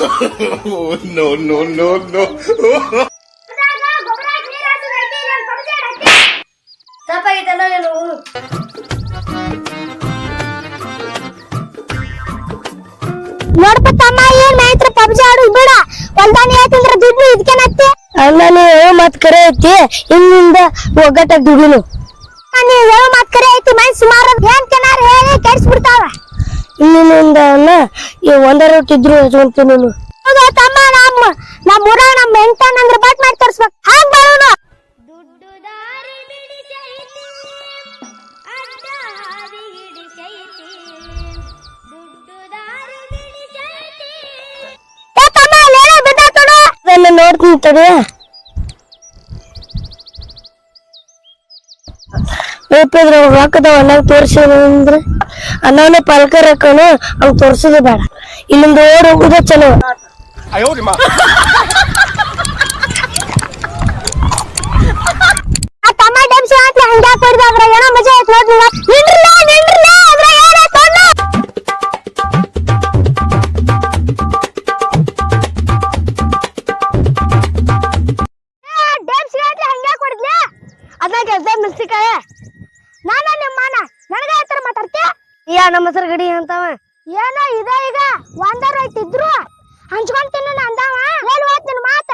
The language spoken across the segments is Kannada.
No, no, no, no. ತಪ್ಪಾಗಿತ್ತಲ್ಲ ನೀನು. ನೋಡ್ಪ ತಮ್ಮ ಏನ್ ಮಾತ್ರ ಪಬ್ಜಿ ಆಡುದು ಬೇಡ ಹೊಲ್ದಾನಿ ಯಾಕಂದ್ರ ದುಡ್ಡು ಇದಕ್ಕೇನತ್ತೆ ಅಣ್ಣನೇ ಮತ್ ಕರೆ ಐತಿ ಇನ್ನಿಂದ ಒಗ್ಗಟ್ಟ ದುಡಿನು ನೀವು ಮತ್ ಕರೆ ಐತಿ ಮೈ ಸುಮಾರು ಏನ್ ಕೆನಾರ ಹೇಳಿ ಕೆಡ್ಸ್ಬಿಡ್ತಾವ ಇನ್ನಿಂದ ಈ ಒಂದ ರೊಟ್ಟಿದ್ರು ಹಚ್ಕೊಂತೀನಿ ಹೌದಾ ತಮ್ಮ ನಮ್ಮ ಊರ ನಮ್ಮ ಹೆಂಡತನ ಅಂದ್ರೆ ಬಾಟ್ ಮಾಡಿ ತೋರಿಸ್ಬೇಕು ಹಾಂಗ್ ಮಾಡೋಣ ದುಡ್ಡು ದಾರಿ ಬಿಡಿಸೈತಿ ಅಡ್ಡ ಹಾದಿ ಹಿಡಿಸೈತಿ ದುಡ್ಡು ದಾರಿ ಬಿಡಿಸೈತಿ ಏ ತಮ್ಮ ಲೇಳ ಬಿದ್ದಾತೋಡು ಅದನ್ನ ನೋಡ್ತೀನಿ ತಡಿ ಬೇಪಿದ್ರ ರೊಕ್ಕದವ ಅನ್ನಾಗ ತೋರಿಸಿದ್ರೆ ಅನ್ನವನ್ನ ಪಲ್ಕರ್ ಹಾಕೋಣ ಅವ್ನು ತೋರ್ಸೋದು ಬೇಡ ಇಲ್ಲಿಂದ ಓಡ್ ಹೋಗುದ ಚಲೋ ಆ ತಮ್ಮ ಡೆಮ್ಸಿ ಹಾಕ್ಲಿ ಹಂಗ್ಯಾಕ್ ಹೊಡ್ದ ಅದ್ರ ಏನೋ ಮಜಾ ಆಯ್ತು ನೋಡ್ರಿ ನಿಂಡ್ರಲ್ಲ ಅದ್ರ ಏನಾಯ್ತು ಅಣ್ಣ ಡೆಮ್ಸಿ ಹಾಕ್ಲಿ ಹಂಗ್ಯಾಕ್ ಹೊಡ್ದ್ಲೆ ಅದಾಗ ಮೆಣಸಿಕಾಯ ನಾನ ನಿಮ್ಮ ಮಾನ ನನಗೆ ಆ ಥರ ಮಾತಾಡ್ತೀಯ ಯಾ ನಮ್ಮ ಹೆಸರು ಗಡಿ ಅಂತವ ಏನೋ ಇದೆ ಈಗ ಒಂದರ ಇಟ್ಟಿದ್ರು ಹಂಚ್ಕೊಂತೀನಿ ಅಂದವ ಏನ್ ಹೋತ್ ನಿನ್ ಮಾತ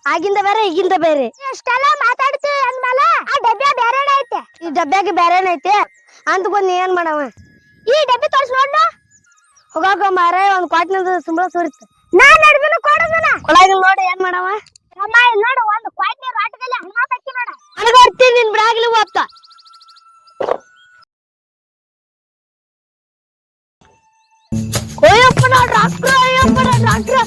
ಆಗಿಂದ ಬೇರೆ ಈಗಿಂದ ಬೇರೆ ಇಷ್ಟೆಲ್ಲ ಮಾತಾಡ್ತಿ ಅಂದ್ಮೇಲೆ ಆ ಡಬ್ಬೆ ಬೇರೆನೇ ಐತೆ ಈ ಡಬ್ಬ್ಯಾಗ ಬೇರೆನೇ ಐತೆ ಅಂದ್ಕೊಂಡ್ ನೀ ಏನ್ ಮಾಡವ ಈ ಡಬ್ಬಿ ತೋರ್ಸ್ ನೋಡ್ನ ಹೋಗಾಕ ಮಾರ ಒಂದ್ ಕ್ವಾಟ್ನದ ಸಂಬಳ ಸುರಿತು ನಾನ್ ನಡ್ದನು ಕೊಡದನ ಕೊಳಗ ನೋಡಿ ಏನ್ ಮಾಡವ ಅಮ್ಮ ಇಲ್ಲಿ ನೋಡು ಒಂದು ಕ್ವಾಟ್ನಿ ರಾಟದಲ್ಲಿ ಹಣ ಹಾಕಿ ನೋಡ ನನಗೆ ಬರ್ತೀನಿ ನಿನ್ ಬ್ರಾಗ್ಲಿ ಹೋಗ್ತ ಅಯ್ಯಪ್ಪನ ಡಾಕ್ಟ್ರ ಅಯ್ಯಪ್ಪನ ಡಾಕ್ಟ್ರ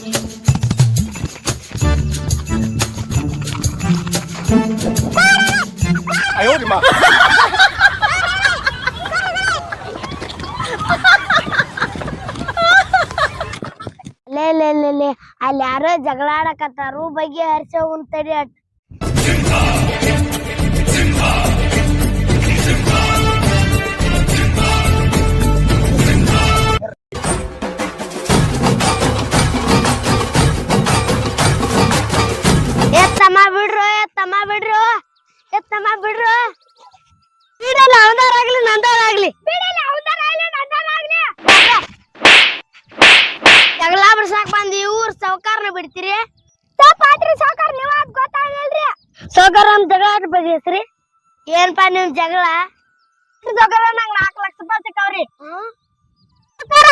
ಲೇ ಅಲ್ಲಿ ಯಾರೋ ಜಗಳ ಆಡಕತ್ತಾರು ಬಗ್ಗೆ ಹರಿಸಿ ಹೋಗುನ್ ತಡಿ ಅಟ್ ಎತ್ತಮ್ಮ ಬಿಡ್ರು ಬಿಡಲ್ಲ ಅವನಾರಾಗ್ಲಿ ನಂದವರಾಗ್ಲಿ ಜಗಳ ಬಿಡ್ಸಾಕ್ ಬಂದಿ ಊರ್ ಸೌಕಾರ್ನ ಬಿಡ್ತೀರಿ ಪಾತ್ರಿ ಸೌಕಾರ ನೀವ ಗೊತ್ತಾಗಲ್ರಿ ಸೌಕಾರ ನಮ್ ಜಗಳ ಬಗೆಸ್ರಿ ಏನ್ಪಾ ನಿಮ್ ಜಗಳ ಸೌಕಾರ ನಂಗ್ 4 ಲಕ್ಷ ರೂಪಾಯಿ ಸಿಕ್ಕವ್ರಿ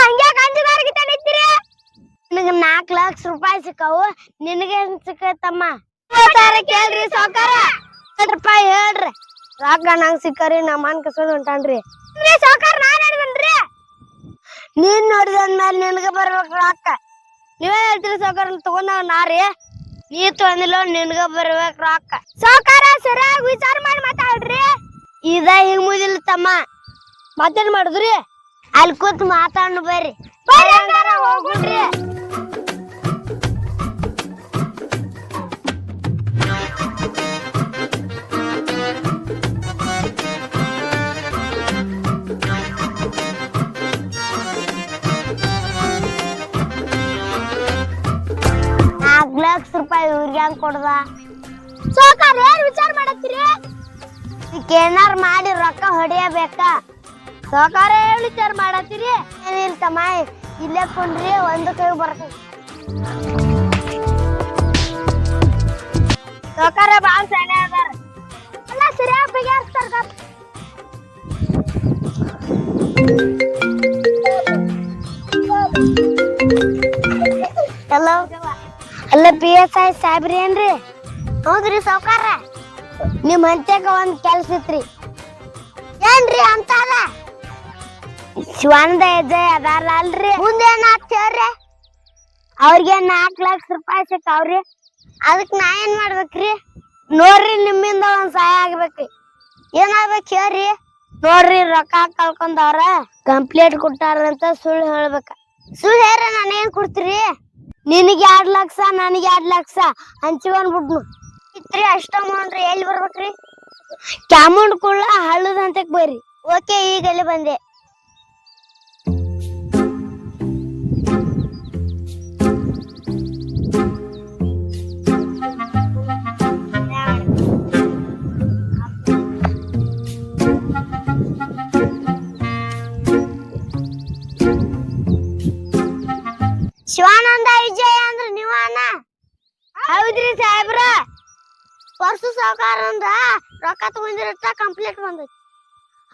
ಹಂಗ್ಯಾಕ ಅಂಜದಾರ್ಗಿತ ನಿಂತೀರಿ ನಿನಗ 4 ಲಕ್ಷ ರೂಪಾಯಿ ಸಿಕ್ಕವು ನಿನಗೇನ್ ಸಿಕ್ಕತ್ತಮ್ಮ ಕೇಳ್ರಿ ಸೌಕಾರ ರೂಪಾಯಿ ಹೇಳ್ರಿ ರೊಕ್ಕ ನಂಗ್ ಸಿಕ್ಕರಿ ನಮ್ಮ ಅನ್ ಕಸ್ಕೊಂಡ್ ಹೊಂಟಾನ್ರಿ ಸೌಕಾರ ನಾನ್ ಹೇಳಿದ್ರಿ ನೀನ್ ನೋಡಿದಂದ್ಮೇಲೆ ನಿನಗ ಬರ್ಬೇಕು ರೊಕ್ಕ ನೀವೇ ಹೇಳ್ತೀರಿ ಸೌಕಾರ ತಗೊಂಡವ್ ನಾರಿ ನೀ ತೊಂದಿಲ್ಲ ನಿನಗ ಬರ್ಬೇಕು ರೊಕ್ಕ ಸೌಕಾರ ಸರಿಯಾಗಿ ವಿಚಾರ ಮಾಡಿ ಮಾತಾಡ್ರಿ ಇದ ಹಿಂಗ್ ಮುಗಿದಿಲ್ಲ ತಮ್ಮ ಮತ್ತೇನ್ ಮಾಡುದ್ರಿ ಅಲ್ಲಿ ಕೂತ್ ಮಾತಾಡ್ ಬರ್ರಿ ಹೋಗ್ಬಿಡ್ರಿ ಲಕ್ಷ ರೂಪಾಯಿ ಇವ್ರಿಗೆ ಹೆಂಗ್ ಕೊಡ್ದ ಸೌಕಾರ ಏನ್ ವಿಚಾರ ಮಾಡತ್ತೀರಿ ಏನಾರು ಮಾಡಿ ರೊಕ್ಕ ಹೊಡಿಯಬೇಕ ಸೌಕಾರ ಏನ್ ವಿಚಾರ ಮಾಡತ್ತೀರಿ ಏನಿಲ್ಲ ತಮ್ಮ ಇಲ್ಲೇ ಕೊಂಡ್ರಿ ಒಂದು ಕೈ ಬರ್ತದೆ ಸೌಕಾರ ಬಾಳ ಸಣ್ಣ ಅದಾರ ಎಲ್ಲ ಸರಿಯಾಗಿ ಬಗೆಹರಿಸ್ತಾರ ಹಲೋ ಅಲ್ಲ PSI ಸಾಹೇಬ್ರಿ ಏನ್ರಿ ಹೌದ್ರಿ ಸೌಕಾರ ನಿಮ್ ಹಂತ್ಯಾಗ ಒಂದ್ ಕೆಲ್ಸ ಇತ್ರಿ ಏನ್ರಿ ಅಂತ ಅಲ್ಲ ಶಿವಾನಂದ ಹೆಜ್ಜೆ ಅದಾರ ಅಲ್ರಿ ಮುಂದೆ ಏನಾಗ್ತ ಹೇಳ್ರಿ ಅವ್ರಿಗೆ 4 ಲಕ್ಷ ರೂಪಾಯಿ ಸಿಕ್ಕಾವ್ರಿ ಅದಕ್ ನಾ ಏನ್ ಮಾಡ್ಬೇಕ್ರಿ ನೋಡ್ರಿ ನಿಮ್ಮಿಂದ ಒಂದ್ ಸಹಾಯ ಆಗ್ಬೇಕ್ರಿ ಏನಾಗ್ಬೇಕು ಹೇಳ್ರಿ ನೋಡ್ರಿ ರೊಕ್ಕ ಕಳ್ಕೊಂಡವ್ರ ಕಂಪ್ಲೇಂಟ್ ಕೊಟ್ಟಾರಂತ ಸುಳ್ಳು ಹೇಳ್ಬೇಕ ಸುಳ್ಳು ಹೇಳ್ರ ನಾನೇನ್ ಕೊಡ್ತೀರಿ ನಿನಗೆ 2 ಲಕ್ಷ ನನಗೆ 2 ಲಕ್ಷ ಹಂಚ್ಕೊಂಡ್ಬಿಡ್ನು ಇತ್ರಿ ಅಷ್ಟ ಮಾಡ್ರಿ ಎಲ್ಲಿ ಬರ್ಬೇಕ್ರಿ ಚಾಮುಂಡ್ ಕುಳ್ಳ ಹಳ್ಳದ ಅಂತಕ್ ಬರ್ರಿ ಓಕೆ ಈಗ ಅಲ್ಲಿ ಬಂದೆ ವಿಜಯ ಅಂದ್ರ ನೀವ ಅಣ್ಣ ಹೌದ್ರಿ ಸಾಹೇಬ್ರ ಪರ್ಸು ಸಾವುಕಾರಂದ ರೊಕ್ಕ ತಗೊಂಡಿರತ್ತ ಕಂಪ್ಲೀಟ್ ಬಂದೈತಿ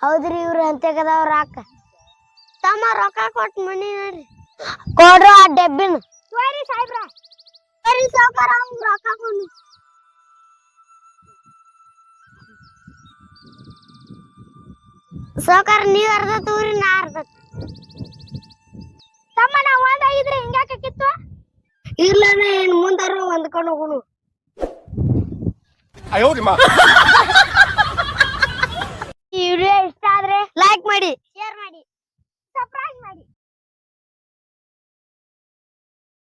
ಹೌದ್ರಿ ಇವ್ರು ಅಂತೆಗದವ್ರ ರಾಕ ತಮ್ಮ ರೊಕ್ಕ ಕೊಟ್ಟು ಮನಿ ನೋಡ್ರಿ ಕೊಡ್ರು ಆ ಡಬ್ಬಿನ ಸರಿ ಸಾಹೇಬ್ರ ಸರಿ ಸಾವುಕಾರ ರೊಕ್ಕ ಕೊಡು ಸಾವುಕಾರ ನೀವ್ ಅರ್ಧ ತೂರಿ ನಾ ಅರ್ಧ ತಮ್ಮ ನಾ ಒಂದಾಗಿದ್ರೆ ಹಿಂಗ್ಯಾಕಿತ್ತು ಇರ್ಲನ ಏನ್ ಮುಂದಾರ ಹೊಂದ್ಕೊಂಡು ಹೋಗುನು哎呦我的妈！